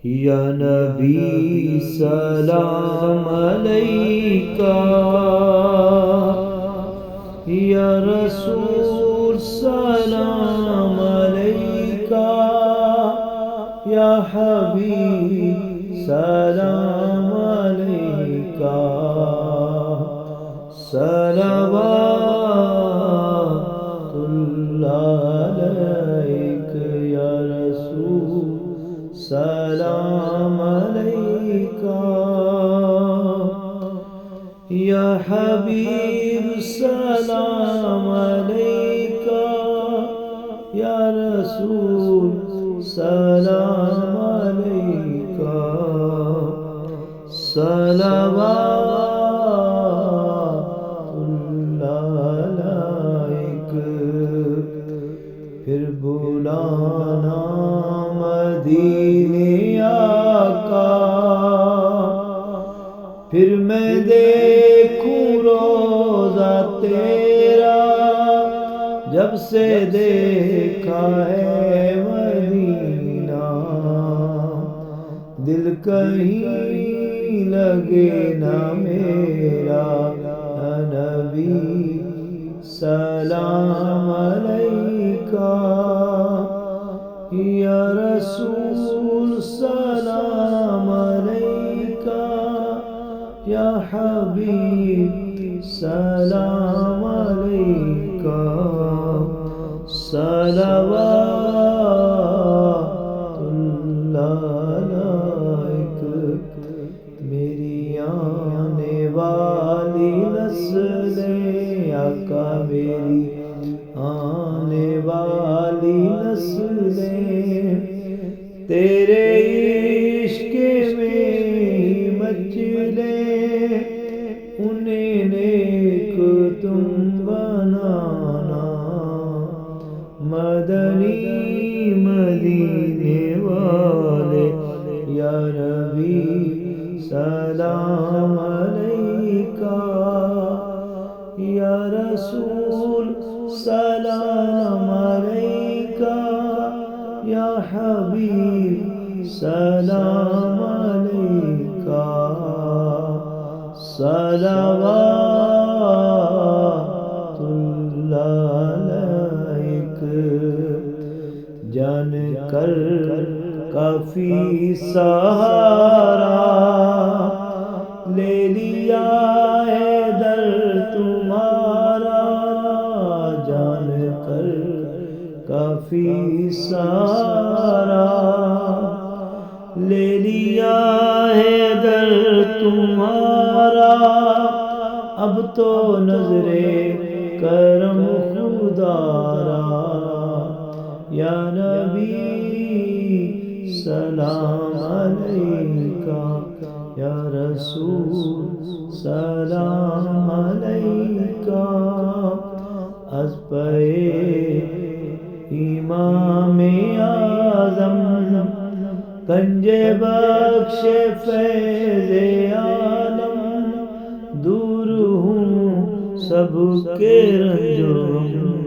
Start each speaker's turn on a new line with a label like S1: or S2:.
S1: یا نبی سلام علیکہ، یا رسول سلام علیکہ، یا حبیب سلام علیکہ، صلوات اللہ علیک یا رسول سلام علیکہ، یا حبیب سلام علیکہ، یا رسول سلام علیکہ، صلوات اللہ علیک۔ پھر بلانا مدینے آقا، پھر میں دیکھوں روضہ تیرا، جب سے دیکھا ہے مدینہ، دل کہیں لگے نہ میرا، اے نبی سلام علیکہ، یا رسول سلام علیکہ، یا حبیب سلام علیکہ، صلوات اللہ علیک۔ میری آنے والی نسلیں آقا، میری آنے والی نسلیں تیرے عشق میں ہی مچلیں، انہیں نیک تم بنانا، مدنی مدینے والے، یا نبی سلام علیکہ، یا رسول سلام علیکہ، یا حبیب سلام علیکہ، صلوات اللہ علیک۔ جان کر کافی سہارا، لے لیا ہے در تمہارا، جان کر کافی سہارا، لے لیا ہے در تمہارا، اب تو نظر کرم خدا را، یا نبی سلام علیکہ، یا رسول سلام علیکہ، از پہ امام اعظم گنج بخش فیض عالم، دور ہوں سب کے رنج و غم،